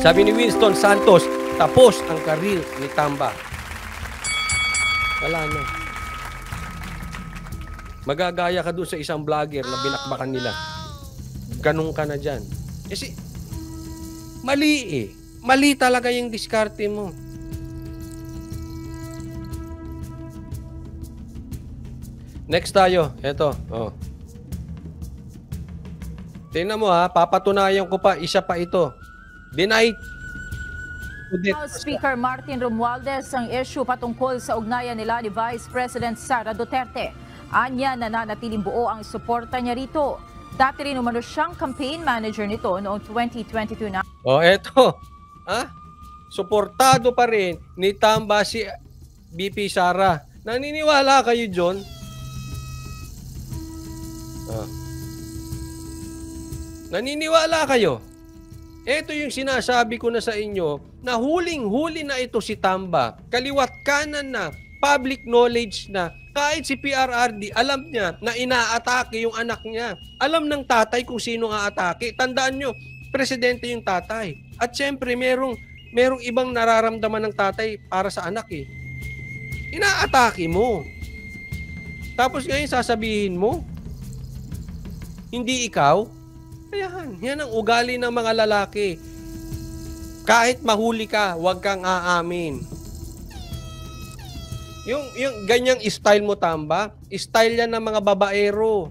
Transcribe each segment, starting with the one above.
Sabi ni Winston Santos, tapos ang karir ni Tamba. Wala na. Magagaya ka doon sa isang vlogger na binakbakan nila. Ganun ka na dyan. Kasi, mali eh. Mali talaga yung diskarte mo. Next tayo. Ito. Oh. Tingnan mo ha, papatunayan ko pa, isa pa ito. Denied. House Speaker Martin Romualdez ang issue patungkol sa ugnayan nila ni Vice President Sara Duterte. Anya nananatiling buo ang suporta niya rito. Dati rin umano siyang campaign manager nito noong 2022 na. Oh, eto. Ha? Suportado pa rin ni Tamba si BP Sara. Naniniwala kayo, John? Naniniwala kayo? Ito yung sinasabi ko na sa inyo na huling-huli na ito si Tamba. Kaliwat kanan na, public knowledge na. Kahit si PRRD, alam niya na inaatake yung anak niya. Alam ng tatay kung sino nga atake. Tandaan nyo, presidente yung tatay. At syempre, merong ibang nararamdaman ng tatay para sa anak eh. Inaatake mo. Tapos ngayon sasabihin mo, hindi ikaw. Yan ang ugali ng mga lalaki. Kahit mahuli ka, huwag kang aamin. Yung ganyang style mo, Tamba, style yan ng mga babaero.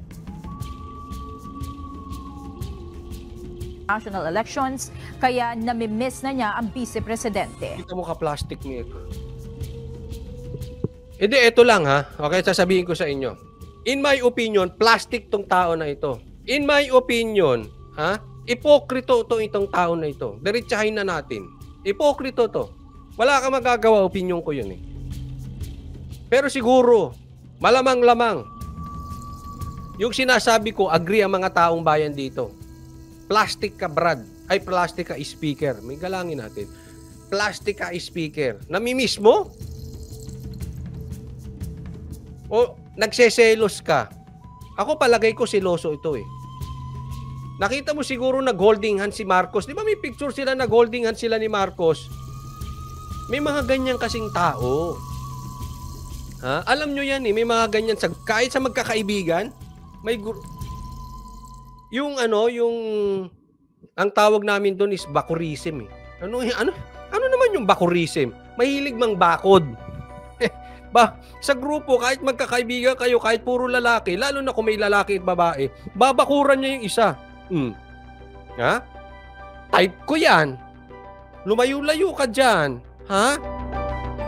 National elections, kaya namimiss na niya ang vice-presidente. Kita mo ka plastic milk. Hindi, ito lang ha. Okay, sasabihin ko sa inyo. In my opinion, plastic tong tao na ito. In my opinion, ha? Ipokrito itong tao na ito. Diretsahin na natin. Ipokrito to. Wala ka magagawa, opinion ko yun eh. Pero siguro, malamang-lamang, yung sinasabi ko, agree ang mga taong bayan dito. Plastic ka, Brad. Ay, plastic ka, speaker. May galangin natin. Plastic ka, speaker. Namimiss mo? O nagseselos ka? Ako palagay ko seloso ito eh. Nakita mo siguro nag-holding hand si Marcos. Di ba may picture sila nag-holding hand sila ni Marcos? May mga ganyan kasing tao. Ha? Alam nyo yan eh, may mga ganyan. Kahit sa magkakaibigan, may yung ang tawag namin doon is bakurism eh. Ano naman yung bakurism? Mahilig mang bakod. Sa grupo, kahit magkakaibigan kayo, kahit puro lalaki, lalo na kung may lalaki at babae, babakuran niya yung isa. Ha? Type ko yan. Lumayo-layo ka dyan. Ha?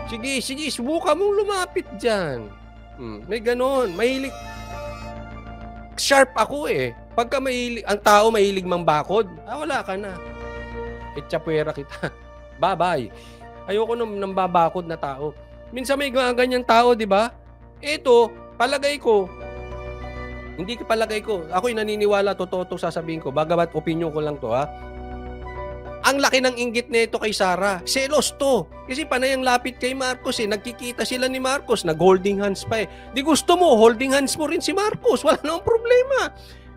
Sige, subukan mong lumapit dyan. May ganon. Mahilig. Sharp ako eh. Pagka ang tao mahilig mang bakod, wala ka na. Itchapwera kita. Bye-bye. Ayoko nang babakod na tao. Minsan may ganyang tao, di ba? Ito, palagay ko, hindi ka palagay ko, ako'y naniniwala, totoo itong sasabihin ko, bagamat opinion ko lang to ha. Ang laki ng inggit na ito kay Sara. Selos to. Kasi panay ang lapit kay Marcos eh. Nagkikita sila ni Marcos, nag-holding hands pa eh. Di gusto mo, holding hands mo rin si Marcos. Wala namang problema.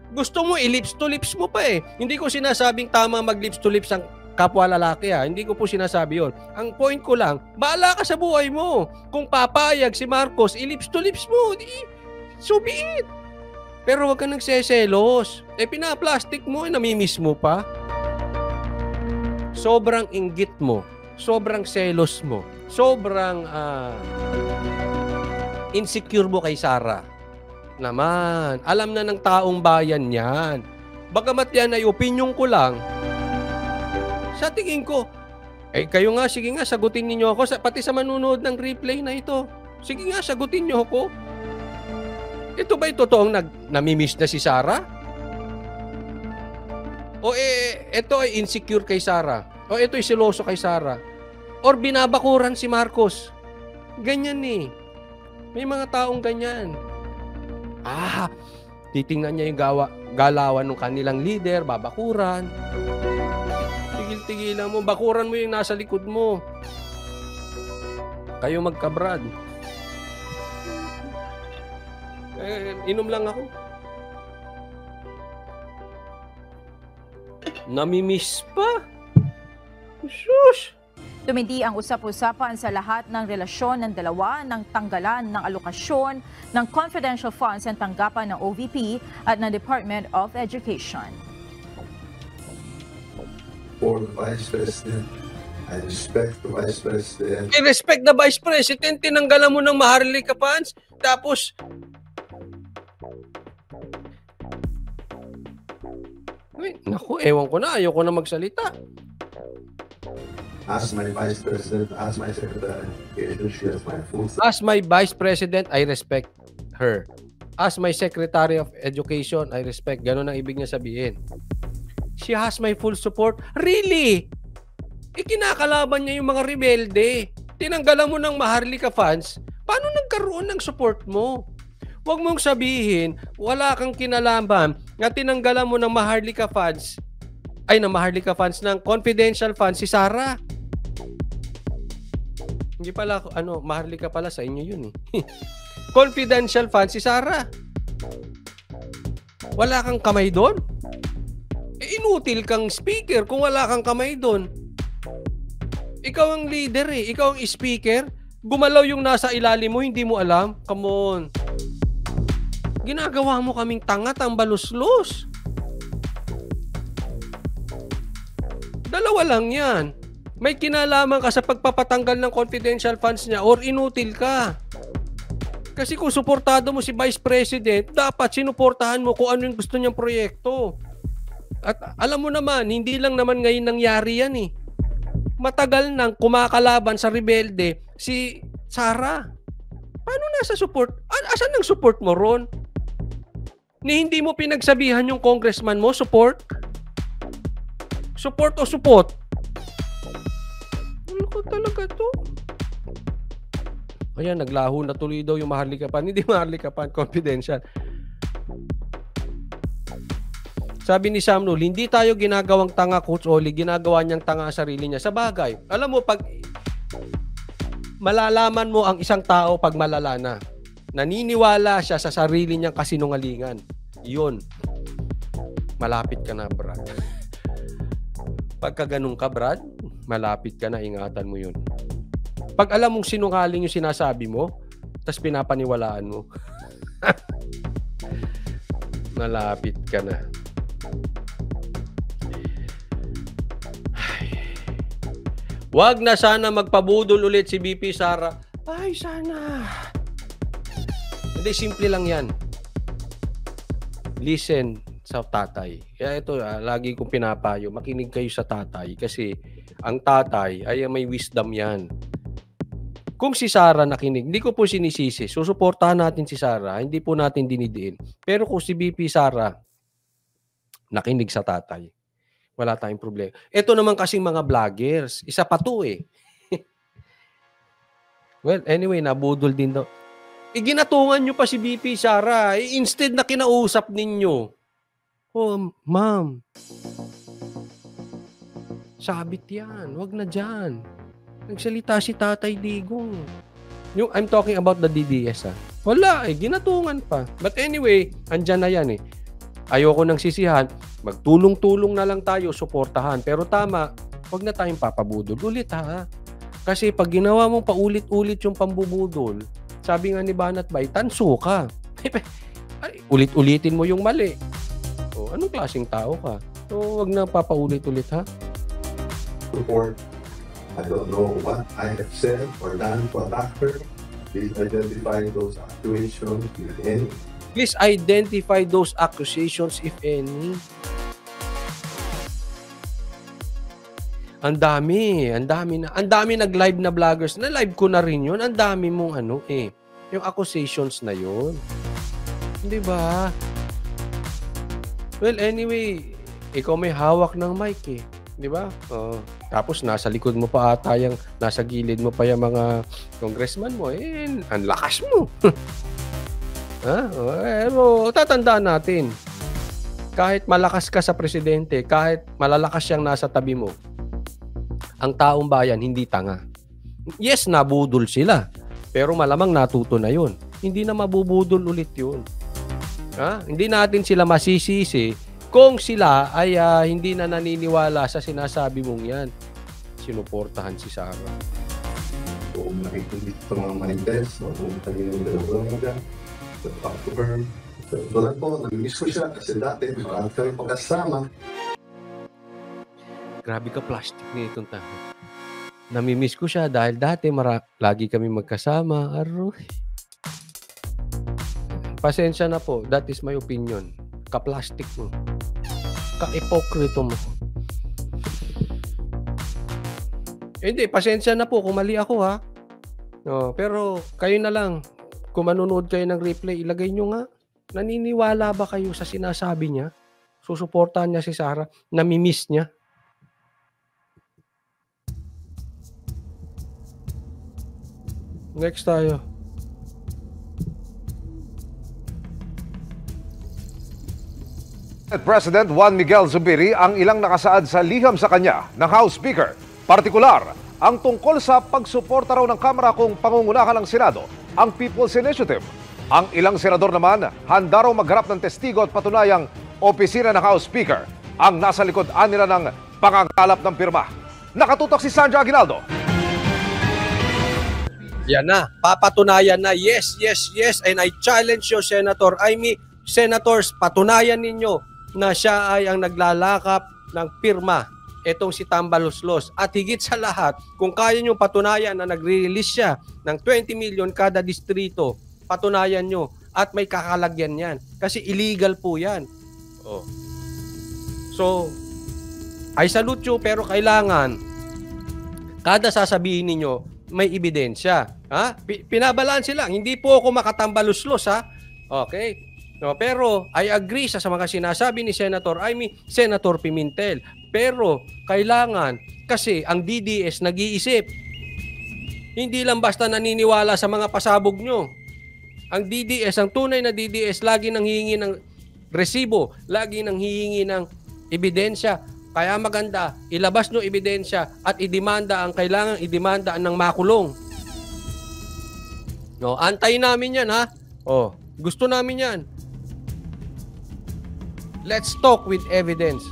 Gusto mo, i-lips to lips mo pa eh. Hindi ko sinasabing tama mag-lips to lips ang kapwa lalaki ha. Hindi ko po sinasabi yun. Ang point ko lang, bahala ka sa buhay mo. Kung papayag si Marcos, i-lips to lips mo. So be it. Pero wag ka nagseselos. Pinaplastic mo, namimiss mo pa. Sobrang inggit mo. Sobrang selos mo. Sobrang insecure mo kay Sara. Naman, alam na ng taong bayan yan. Bagamat yan ay opinion ko lang, sa tingin ko, kayo nga, sige nga, sagutin niyo ako. Pati sa manunood ng replay na ito. Sige nga, sagutin niyo ako. Ito ba'y totoong namimiss na si Sara? O ito ay insecure kay Sara? O ito ay seloso kay Sara? Or binabakuran si Marcos? Ganyan eh. May mga taong ganyan. Titingnan niya yung galawan ng kanilang leader, babakuran. Tigil-tigilan mo, bakuran mo yung nasa likod mo. Kayo magkabrad. Inom lang ako. Namimiss pa. Sus! Tumindi ang usap-usapan sa lahat ng relasyon ng dalawa ng tanggalan ng alokasyon ng confidential funds ang tanggapan ng OVP at ng Department of Education. For the Vice President, I respect the Vice President. I-respect the Vice President, tinanggalan mo ng Maharlika funds, tapos ay, naku, ewan ko na, ayoko na magsalita. As my Vice President, as my Secretary of Education, she has my full support. As my Vice President, I respect her. As my Secretary of Education, I respect. Ganon ang ibig niya sabihin. She has my full support. Really? Ikinakalaban niya yung mga rebelde. Tinanggalan mo ng Maharlika funds. Paano nagkaroon ng support mo? Huwag mong sabihin, wala kang kinalaman na tinanggalan mo ng Maharlika funds, ng confidential funds si Sara. Hindi pala, Maharlika pala sa inyo yun eh. Confidential funds si Sara. Wala kang kamay doon? Inutil kang speaker kung wala kang kamay doon. Ikaw ang leader eh. Ikaw ang speaker. Gumalaw yung nasa ilalim mo, hindi mo alam. Come on. Ginagawa mo kaming tanga, tambaluslos. Dalawa lang yan. May kinalaman ka sa pagpapatanggal ng confidential funds niya or inutil ka. Kasi kung suportado mo si Vice President, dapat sinuportahan mo kung ano yung gusto niyang proyekto. At alam mo naman, hindi lang naman ngayon nangyari yan eh. Matagal nang kumakalaban sa rebelde si Sara. Paano nasa support? Asan ang support mo ron? Ni hindi mo pinagsabihan yung congressman mo, support? Support o support? Ano ko talaga to? Ayan, naglaho na tuloy daw yung Maharlika Fund. Hindi Maharlika Fund, confidential. Sabi ni Sam Nul, hindi tayo ginagawang tanga, Coach Oli. Ginagawa niyang tanga ang sarili niya. Sa bagay, alam mo, pag malalaman mo ang isang tao pag malala na, naniniwala siya sa sarili niyang kasinungalingan. Yun. Malapit ka na, Brad. Pagka ganun ka, Brad, malapit ka na, ingatan mo yun. Pag alam mong sinungaling yung sinasabi mo, tas pinapaniwalaan mo, malapit ka na. Wag na sana magpabudol ulit si BP Sara. Ay, sana. Hindi, simple lang yan. Listen sa tatay. Kaya ito, lagi kong pinapayo, makinig kayo sa tatay. Kasi ang tatay ay may wisdom yan. Kung si Sara nakinig, hindi ko po sinisisi. Susuportahan natin si Sara, hindi po natin dinidiin. Pero kung si BP Sara nakinig sa tatay, wala tayong problema. Ito naman kasing mga vloggers, isa pa to eh. Well, anyway, nabudol din daw. Ginatungan nyo pa si BP Sara. Instead na kinausap ninyo. Oh, ma'am. Sabit yan. Wag na dyan. Nagsalita si Tatay Digong. Yung I'm talking about the DDS ha. Wala eh, ginatungan pa. But anyway, andyan na yan eh. Ayoko nang sisihan, magtulong-tulong na lang tayo, suportahan. Pero tama, wag na tayong papabudol ulit ha. Kasi pag ginawa mo paulit-ulit yung pambubudol, sabi nga ni Banat Bay, tanso ka. Ulit-ulitin mo yung mali. O, anong klaseng tao ka? So, wag na papaulit-ulit ha. Support. I don't know what I have said or done to attack her. Please identify those accusations, if any. Please identify those accusations, if any. Ang dami nag-live na vloggers. Na-live ko na rin yun. Ang dami mong yung accusations na yun. Di ba? Well, anyway, ikaw may hawak ng mic eh. Di ba? Tapos nasa likod mo pa ata yung, nasa gilid mo pa yung mga congressman mo. Ang lakas mo. Pero tatandaan natin, kahit malakas ka sa presidente, kahit malalakas siyang nasa tabi mo, ang taong bayan hindi tanga. Yes, nabudol sila. Pero malamang natuto na yun. Hindi na mabubudol ulit yun. Hindi natin sila masisisi kung sila ay hindi na naniniwala sa sinasabi mong yan. sinuportahan si Sara. Kung nakikinig sa mga marites, kung kanilang dalawa so talk to her. So doon po, nag-miss ko siya kasi dati, marami kami pagkasama. Grabe ka plastic na itong tao. Namimiss ko siya dahil dati lagi kami magkasama. Aroy. Pasensya na po. That is my opinion. Ka-plastic mo. Ka-ipokrito mo. Hindi, pasensya na po kung mali ako ha. No, pero kayo na lang. Kung manonood kayo ng replay, ilagay nyo nga. Naniniwala ba kayo sa sinasabi niya? Susuportahan niya si Sara? Namimiss niya? Next tayo. President Juan Miguel Zubiri ang ilang nakasaad sa liham sa kanya ng House Speaker. Partikular, ang tungkol sa pagsuporta raw ng Kamara kung pangungunahan ng Senado ang People's Initiative. Ang ilang senador naman, handa raw magharap ng testigo at patunayang opisina ng House Speaker ang nasa likod nila ng pangangalap ng pirma. Nakatutok si Sandra Aguinaldo. Yan na, papatunayan na, yes, yes, yes, and I challenge you, Senator Amy, Senators, patunayan ninyo na siya ay ang naglalakap ng pirma, itong si Tambaluslos. At higit sa lahat, kung kaya nyo patunayan na nagre-release siya ng 20 million kada distrito, patunayan nyo at may kakalagyan yan. Kasi illegal po yan. Oh. So, I salute you, pero kailangan kada sasabihin ninyo, may ebidensya. Ha? Pinabalanse lang. Hindi po ako makatambaluslos, ha? Okay? No, pero I agree sa mga sinasabi ni Senator Amy, Senator Pimentel. Pero kailangan, kasi ang DDS nag-iisip. Hindi lang basta naniniwala sa mga pasabog nyo. Ang DDS, ang tunay na DDS, lagi nang hihingi ng resibo, lagi nang hihingi ng ebidensya. Kaya maganda, ilabas nyo ebidensya at idemanda ang kailangan idemanda ng makulong. No, antayin namin yan, ha? Oh, gusto namin yan. Let's talk with evidence.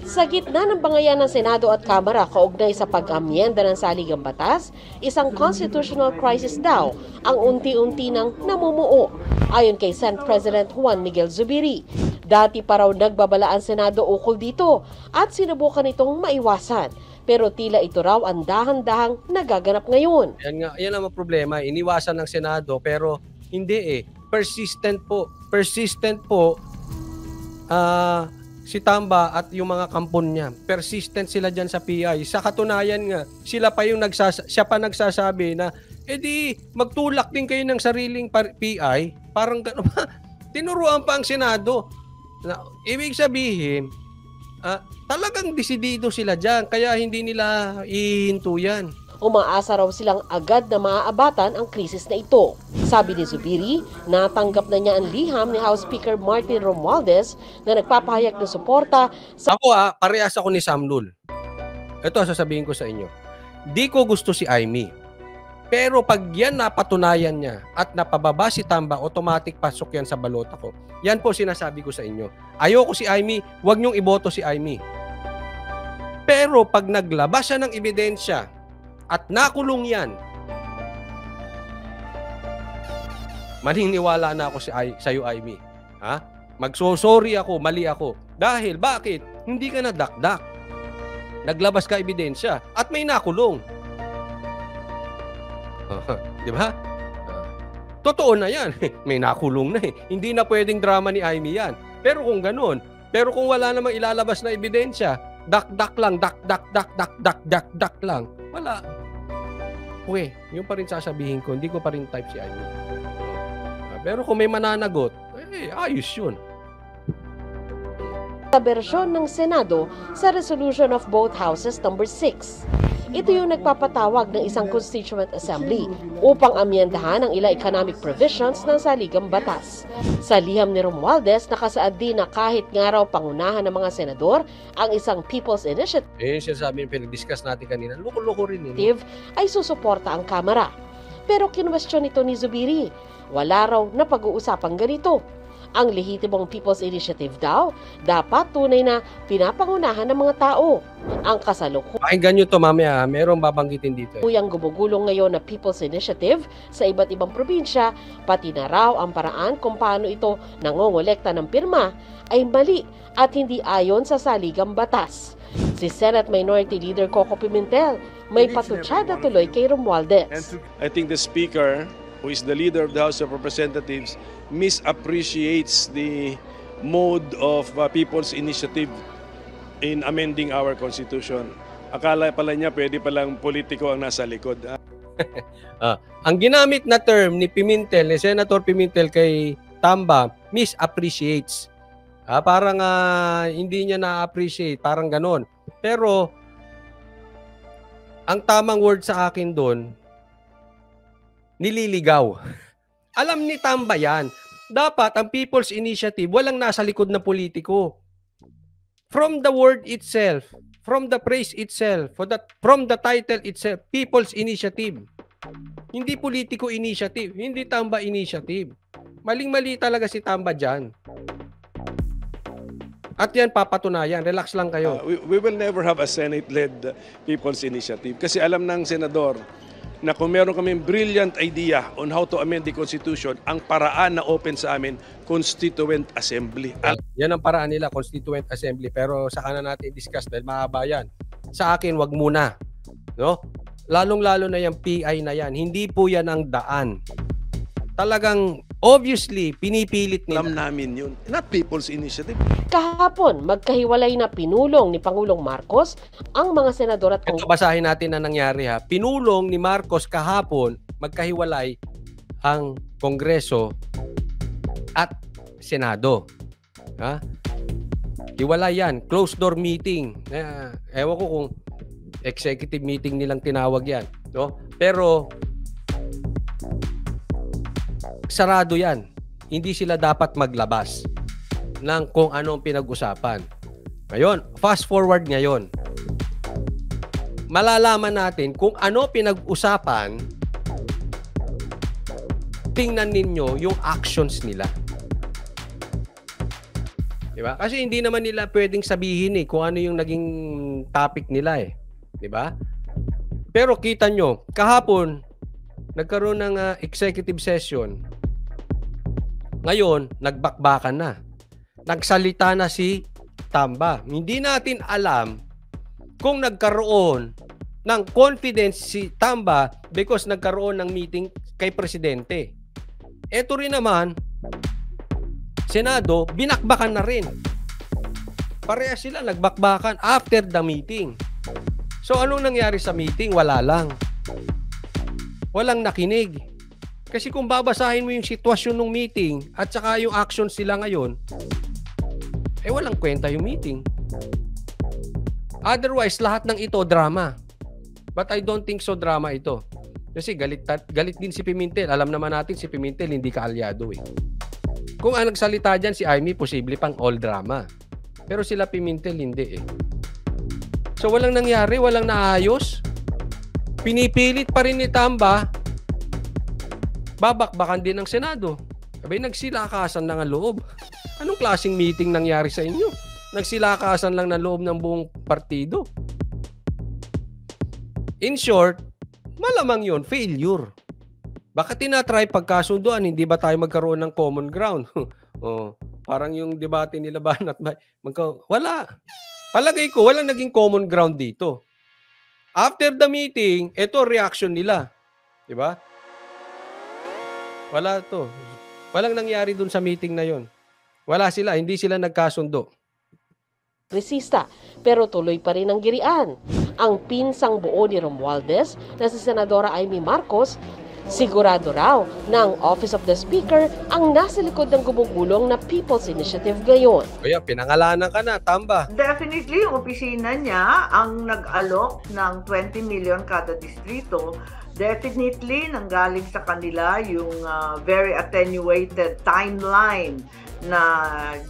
Sa gitna ng bangayan ng Senado at Kamara kaugnay sa pag-amyenda ng saligang batas, isang constitutional crisis daw ang unti-unti nang namumuo. Ayon kay Senate President Juan Miguel Zubiri, dati pa raw nagbabala ang Senado ukol dito at sinubukan itong maiwasan. Pero tila ito raw ang dahan-dahang nagaganap ngayon. Yan ang problema. Iniwasan ng Senado pero hindi eh. Persistent po si Tamba at yung mga kampon niya. Persistent sila dyan sa PI. Sa katunayan nga, siya pa nagsasabi na, edi magtulak din kayo ng sariling PI. Parang gano'n ba? Tinuruan pa ang Senado. Ibig sabihin, talagang desidido sila dyan. Kaya hindi nila ihinto yan. Umaasa raw silang agad na maaabatan ang krisis na ito. Sabi ni Zubiri, natanggap na niya ang liham ni House Speaker Martin Romualdez na nagpapahayag ng suporta sa... Ako parehas ako ni Sam Lul. Ito sasabihin ko sa inyo. Di ko gusto si Amy. Pero pag yan napatunayan niya at napababa si Tamba, automatic pasok yan sa balota ko. Yan po sinasabi ko sa inyo. Ayoko si Amy, huwag niyong iboto si Amy. Pero pag naglabas siya ng ebidensya at nakulong yan, maniniwala na ako sa iyo, Amy. Ha? Magsosorry ako, mali ako. Dahil, bakit? Hindi ka nadakdak. Naglabas ka ebidensya at may nakulong. Di ba? Totoo na yan. May nakulong na eh. Hindi na pwedeng drama ni Amy yan. Pero kung ganun, pero kung wala namang ilalabas na ebidensya, dak lang, dak lang. Wala. Okay, yung pa rin sasabihin ko, hindi ko pa rin type si Amy. Pero kung may mananagot, ayos yun. Sa bersyon ng Senado sa resolution of both houses number 6. Ito yung nagpapatawag ng isang Constituent Assembly upang amyendahan ang ilang economic provisions ng saligang batas. Sa liham ni Romualdez, nakasaad din na kahit nga raw pangunahan ng mga senador ang isang People's Initiative Yung sinasabi yung pinag-discuss natin kanina, loko-loko rin yun. ay susuporta ang Kamara. Pero kinwestiyon ito ni Zubiri, wala raw na pag-uusapang ganito. Ang lehitimong People's Initiative daw, dapat tunay na pinapangunahan ng mga tao. Ang kasalukuyang Pakinggan nyo to mamaya, merong babanggitin dito. gumugulong ngayon na People's Initiative sa iba't ibang probinsya, pati na raw ang paraan kung paano ito nangongolekta ng pirma ay mali at hindi ayon sa saligang batas. Si Senate Minority Leader Coco Pimentel may patutsada tuloy kay Romualdez. I think the Speaker, who is the leader of the House of Representatives, misappreciates the mode of People's Initiative in amending our Constitution. Akala pala niya pwede palang politiko ang nasa likod. Ang ginamit na term ni Pimentel, ni Senator Pimentel kay Tamba, misappreciates. Parang hindi niya na-appreciate, parang ganon. Pero, ang tamang word sa akin doon, nililigaw. Alam ni Tamba yan. Dapat ang People's Initiative, walang nasa likod na politiko. From the word itself, from the phrase itself, from the title itself, People's Initiative. Hindi politiko initiative, hindi Tamba initiative. Maling-mali talaga si Tamba dyan. At yan papatunayan. Relax lang kayo. We will never have a Senate-led People's Initiative kasi alam ng Senador na kung meron kaming brilliant idea on how to amend the Constitution, ang paraan na open sa amin, Constituent Assembly. Yan ang paraan nila, Constituent Assembly. Pero saka na natin discuss dahil mahaba yan. Sa akin, wag muna. No? Lalong-lalo na yung PI na yan. Hindi po yan ang daan. Talagang, obviously, pinipilit nila. Alam namin yun. Not People's Initiative. Kahapon, magkahiwalay na pinulong ni Pangulong Marcos ang mga senador at Ito, basahin natin na nangyari ha. Pinulong ni Marcos kahapon, magkahiwalay ang Kongreso at Senado. Ha? Hiwalay yan. Closed door meeting. Ewan ko kung executive meeting nilang tinawag yan. No? Pero, sarado yan. Hindi sila dapat maglabas ng kung anong pinag-usapan. Ngayon, fast forward ngayon. Malalaman natin kung ano pinag-usapan, tingnan ninyo yung actions nila. Diba? Kasi hindi naman nila pwedeng sabihin kung ano yung naging topic nila Diba? Pero kita nyo, kahapon, nagkaroon ng executive session. Ngayon, nagbakbakan na. Nagsalita na si Tamba. Hindi natin alam kung nagkaroon ng confidence si Tamba because nagkaroon ng meeting kay Presidente. Ito rin naman, Senado, binakbakan na rin. Parehas sila nagbakbakan after the meeting. So anong nangyari sa meeting? Wala lang. Walang nakinig. Kasi kung babasahin mo yung sitwasyon ng meeting at saka yung actions sila ngayon, walang kwenta yung meeting. Otherwise, lahat ng ito drama. But I don't think so drama ito. Kasi galit din si Pimentel. Alam naman natin si Pimentel hindi kaalyado Kung ang nagsalita dyan si Amy, posible pang all drama. Pero sila Pimentel hindi So walang nangyari, walang naayos. Pinipilit pa rin ni Tamba babakbakan din ng Senado. Abay, nagsilakasan lang ang loob. Anong klaseng meeting nangyari sa inyo? Nagsilakasan lang ng loob ng buong partido. In short, malamang yun, failure. Baka tinatry pagkasunduan, hindi ba tayo magkaroon ng common ground? Parang yung debate nila Banat ba? Wala. Palagay ko, walang naging common ground dito. After the meeting, ito reaction nila. Diba? Wala to. Walang nangyari dun sa meeting na yon. Wala sila, hindi sila nagkasundo. Resista, pero tuloy pa rin ang girian. Ang pinsang buo ni Romualdez na si Senadora Amy Marcos, sigurado raw na ang Office of the Speaker ang nasa likod ng gumugulong na People's Initiative ngayon. Kaya pinangalanan ka na, Tamba. Definitely, yung opisina niya ang nag-alok ng 20 million kada distrito. Definitely, nanggaling sa kanila yung very attenuated timeline na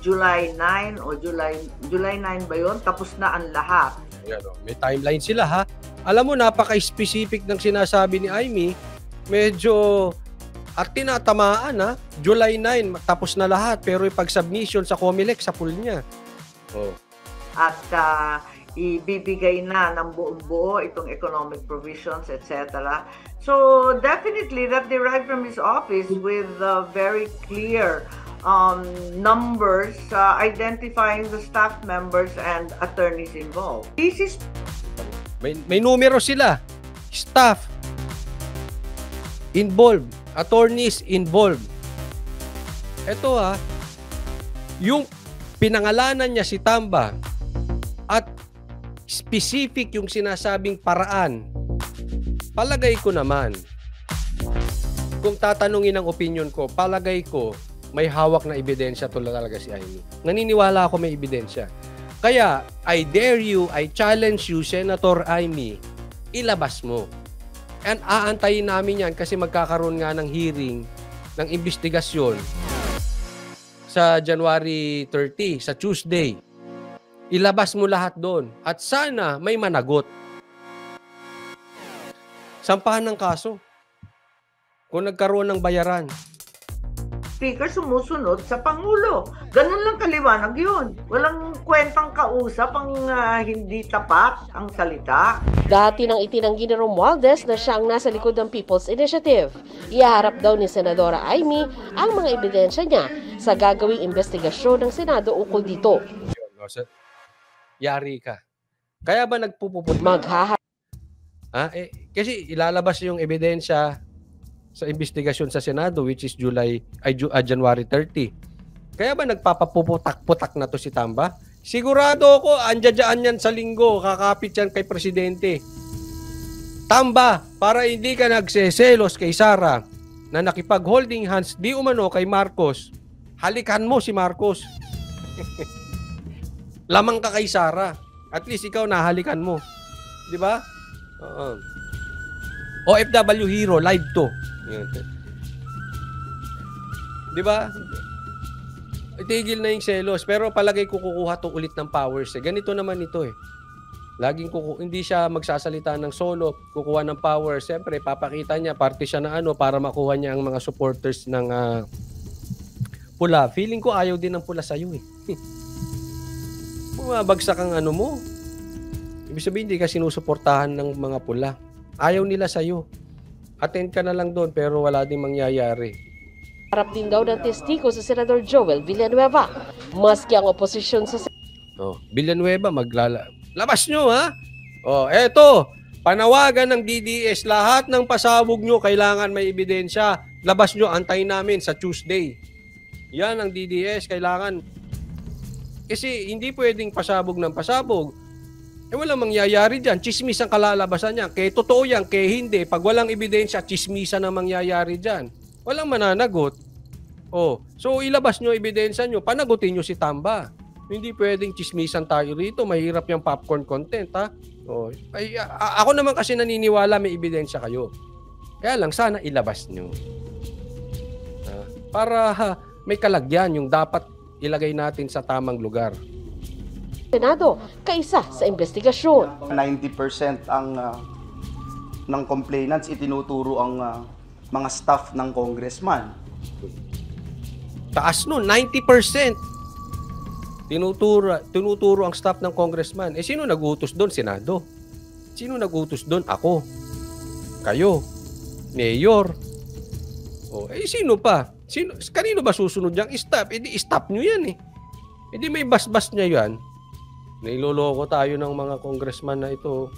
July 9 o July 9 ba yun? Tapos na ang lahat. May timeline sila ha. Alam mo, napaka-specific ng sinasabi ni Amy. Medyo At tinatamaan ha, July 9, tapos na lahat. Pero yung pag-submission sa COMELEC, sa pool niya. Oh. At ibibigay na ng buong-buo itong economic provisions, etc. So definitely that derived from his office with very clear numbers identifying the staff members and attorneys involved. This is May numero sila. Staff involved, attorneys involved. Ito yung pinangalanan niya si Tamba at specific yung sinasabing paraan. Palagay ko naman, kung tatanungin ang opinion ko, palagay ko may hawak na ebidensya talaga si Amy. Naniniwala ako may ebidensya. Kaya, I dare you, I challenge you, Senator Amy, ilabas mo. And aantayin namin yan kasi magkakaroon nga ng hearing, ng investigasyon sa January 30, sa Tuesday. Ilabas mo lahat doon. At sana may managot. Sampahan ng kaso. Kung nagkaroon ng bayaran. Speaker sumusunod sa Pangulo. Ganun lang kaliwanag yun. Walang kwentang kausap ang hindi tapat ang salita. Dati nang itinanggi ni Romualdez na siya ang nasa likod ng People's Initiative. Ihaharap daw ni Senadora Amy ang mga ebidensya niya sa gagawing investigasyon ng Senado ukol dito. Yari ka. Kaya ba nagpupupunta? Kasi ilalabas yung ebidensya sa investigasyon sa Senado which is January 30. Kaya ba nagpapapuputak-putak na to si Tamba? Sigurado ako, andyan yan sa linggo, kakapit yan kay Presidente. Tamba, para hindi ka nagseselos kay Sara na nakipag-holding hands di umano kay Marcos, halikan mo si Marcos. Lamang ka kay Sara. At least ikaw nahalikan mo. Di ba? OFW Hero, live to. Di ba? Itigil na yung selos. Pero palagay ko kukuha to ulit ng powers. Ganito naman ito Laging hindi siya magsasalita ng solo, kukuha ng powers. Siyempre, papakita niya, parte siya na para makuha niya ang mga supporters ng pula. Feeling ko ayaw din ng pula sa'yo Bumabagsak ang mo. Ibig sabihin, hindi ka sinusuportahan ng mga pula. Ayaw nila sa'yo. Attend ka na lang doon pero wala ding mangyayari. Harap din daw ng testigo sa Senador Joel Villanueva. Maski ang oposisyon sa Villanueva, labas nyo eto, panawagan ng DDS, lahat ng pasabog nyo kailangan may ebidensya. Labas nyo, antayin namin sa Tuesday. Yan ang DDS, kailangan. Kasi hindi pwedeng pasabog ng pasabog. Walang mangyayari dyan. Chismis ang kalalabasan niya. Kaya totoo yan, kaya hindi. Pag walang ebidensya, chismisan ang mangyayari dyan. Walang mananagot. So ilabas nyo ebidensya nyo, panagutin nyo si Tamba. Hindi pwedeng chismisan tayo rito. Mahirap yung popcorn content, ako naman kasi naniniwala may ebidensya kayo. Kaya lang, sana ilabas nyo. Para may kalagyan yung dapat ilagay natin sa tamang lugar. Senado, kaisa sa investigasyon. 90% ng complainants itinuturo ang mga staff ng congressman. Taas nun, 90%. Tinuturo ang staff ng congressman. Sino nagutos doon? Senado. Sino nagutos doon? Ako. Kayo. Mayor. Sino pa? Kanino ba susunod niyang staff? Staff nyo yan may basbas niya yan. Nailoloko tayo ng mga congressman na ito.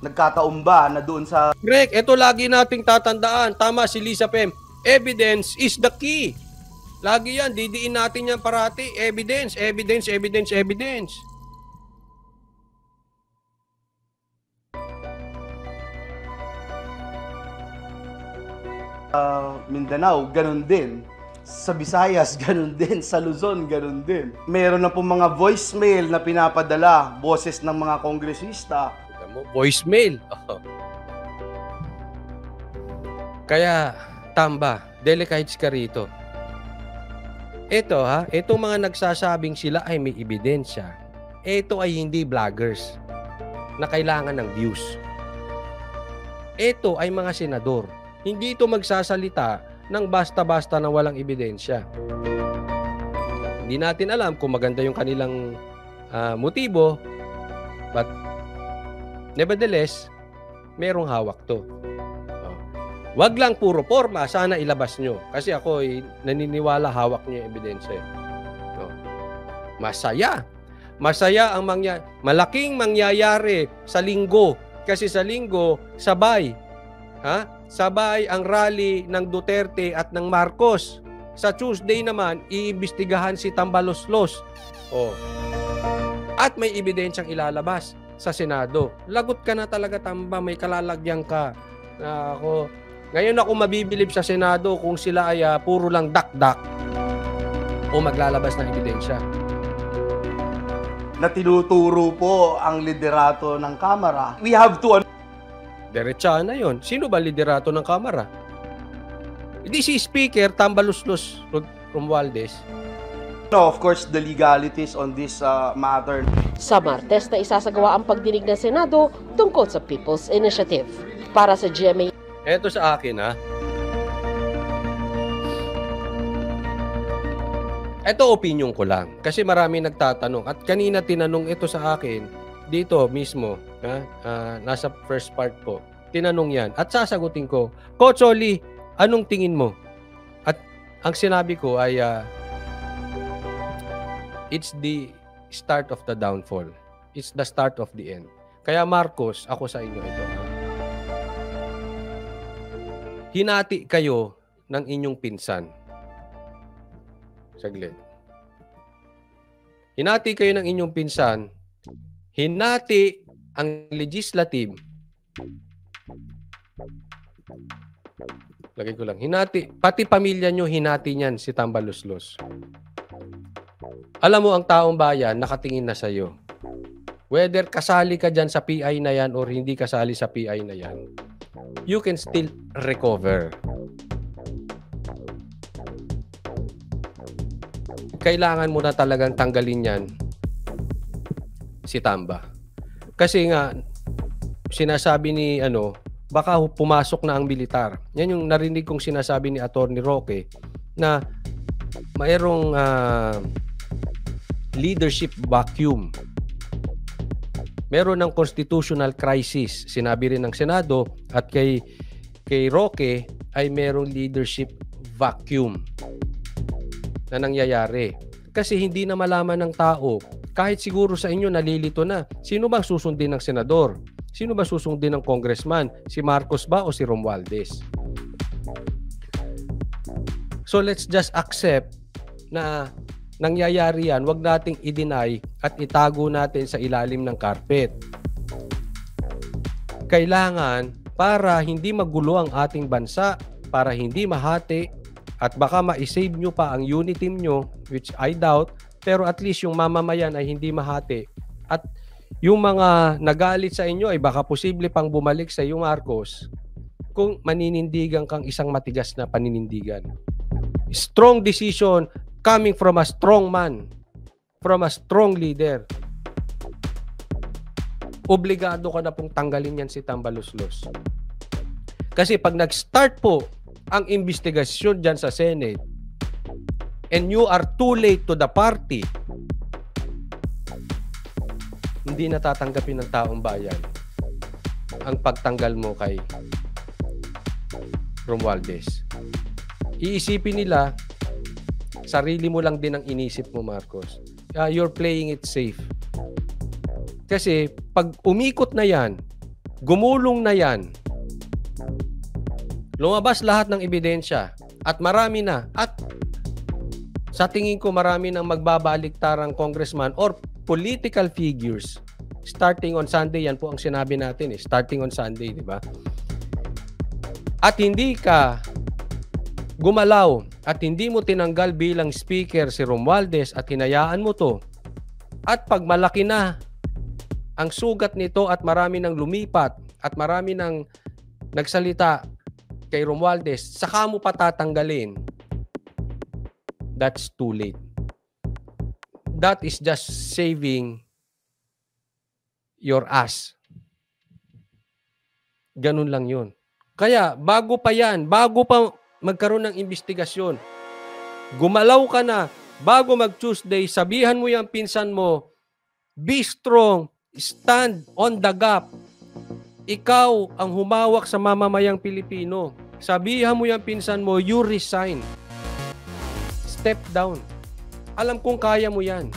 Nagkataon ba na doon sa... Greg, ito lagi nating tatandaan. Tama si Lisa Pem. Evidence is the key. Lagi yan. Didiin natin yan parati. Evidence, evidence, evidence, evidence. Mindanao, ganun din. Sa Visayas, ganun din. Sa Luzon, ganun din. Meron na po mga voicemail na pinapadala, boses ng mga kongresista. Voicemail. Kaya, Tamba, delicates ka rito. Itong mga nagsasabing sila ay may ebidensya. Ito ay hindi vloggers na kailangan ng views. Ito ay mga senador. Hindi ito magsasalita ng basta-basta na walang ebidensya. Hindi natin alam kung maganda yung kanilang motibo, but nevertheless, merong hawak to. Wag lang puro forma, sana ilabas nyo. Kasi ako naniniwala hawak nyo yung ebidensya. Masaya. Masaya ang malaking mangyayari sa linggo. Kasi sa linggo, sabay. Sabay ang rally ng Duterte at ng Marcos. Sa Tuesday naman, iimbestigahan si Tambaloslos. At may ebidensyang ilalabas sa Senado. Lagot ka na talaga, Tamba. May kalalagyan ka. Ngayon ako mabibilib sa Senado kung sila ay puro lang dak-dak o maglalabas ng ebidensya. Na tinuturo po ang liderato ng Kamara. We have to... Diretsahan na yun. Sino ba liderato ng Kamara? Hindi si Speaker Tambaloslos Romualdez. No, of course, the legalities on this matter. Sa Martes na isasagawa ang pagdinig ng Senado tungkol sa People's Initiative. Para sa GMA. Eto sa akin Ito opinion ko lang. Kasi marami nagtatanong. At kanina tinanong ito sa akin, dito mismo, nasa first part po. Tinanong yan. At sasagutin ko, Coach Oli, anong tingin mo? At ang sinabi ko ay, it's the start of the downfall. It's the start of the end. Kaya Marcos, ako sa inyo ito. Hinati kayo ng inyong pinsan. Saglit. Hinati kayo ng inyong pinsan. Hinati ang legislative. Lagay ko lang. Hinati. Pati pamilya nyo, hinati niyan si Tambaloslos. Alam mo, ang taong bayan, nakatingin na sa'yo. Whether kasali ka dyan sa PI na yan or hindi kasali sa PI na yan, you can still recover. Kailangan mo na talagang tanggalin yan si Tamba. Kasi nga, sinasabi ni baka pumasok na ang militar. Yan yung narinig kong sinasabi ni Atty. Roque na mayroong leadership vacuum. Meron ng constitutional crisis. Sinabi rin ng Senado at kay Roque ay merong leadership vacuum na nangyayari. Kasi hindi na malaman ng tao. Kahit siguro sa inyo nalilito na. Sino bang susundin ng senador? Sino ba susundin ng congressman? Si Marcos ba o si Romualdez? So let's just accept na nangyayari yan. Huwag nating i-deny at itago natin sa ilalim ng carpet. Kailangan para hindi magulo ang ating bansa, para hindi mahati, at baka ma-save nyo pa ang unit team nyo, which I doubt, pero at least yung mamamayan ay hindi mahati. At yung mga nagalit sa inyo ay baka posible pang bumalik sa iyo, Marcos, kung maninindigan kang isang matigas na paninindigan. Strong decision coming from a strong man, from a strong leader. Obligado ka na pong tanggalin yan si Tambaloslos. Kasi pag nag-start po ang investigasyon dyan sa Senate and you are too late to the party, hindi natatanggapin ng taong bayan ang pagtanggal mo kay Romualdez. Iisipin nila, sarili mo lang din ang inisip mo, Marcos. You're playing it safe. Kasi pag umikot na yan, gumulong na yan, lumabas lahat ng ebidensya at marami na, at sa tingin ko marami nang magbabaliktarang congressman or political figures starting on Sunday. Yan po ang sinabi natin starting on Sunday, di ba? At hindi ka gumalaw at hindi mo tinanggal bilang speaker si Romualdez at hinayaan mo to, at pag malaki na ang sugat nito at marami nang lumipat at marami nang nagsalita kay Romualdez, saka mo patatanggalin, that's too late. That is just saving your ass. Ganun lang yun. Kaya bago pa yan, bago pa magkaroon ng investigasyon. Gumalaw ka na, bago mag-Tuesday, sabihan mo yung pinsan mo, be strong, stand on the gap. Ikaw ang humawak sa mamamayang Pilipino. Sabihan mo yung pinsan mo, you resign. Step down. Alam kong kaya mo yan.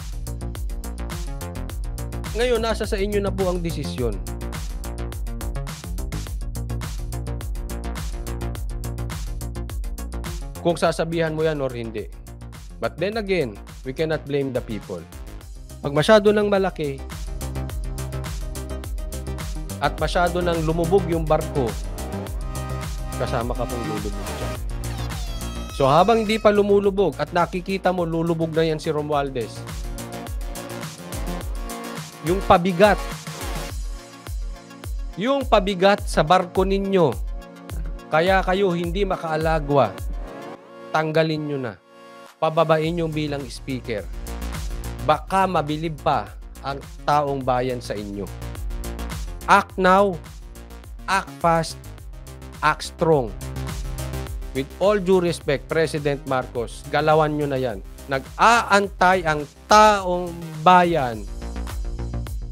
Ngayon, nasa sa inyo na po ang desisyon. Kung sasabihan mo yan or hindi. But then again, we cannot blame the people. Pag masyado nang malaki at masyado nang lumubog yung barko, kasama ka pong lulubog dyan. So habang hindi pa lumulubog at nakikita mo lulubog na yan si Romualdez, yung pabigat sa barko ninyo, kaya kayo hindi makaalagwa, tanggalin nyo na. Pababain nyo bilang speaker. Baka mabilib pa ang taong bayan sa inyo. Act now, act fast, act strong. With all due respect, President Marcos, galawan nyo na yan. Nag-aantay ang taong bayan.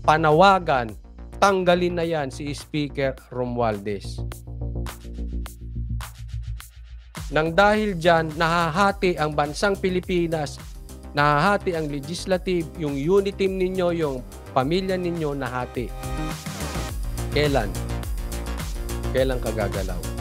Panawagan, tanggalin na yan si Speaker Romualdez. Nang dahil dyan, nahahati ang bansang Pilipinas, nahahati ang legislative, yung unity team ninyo, yung pamilya ninyo nahati. Kailan? Kailan ka gagalaw?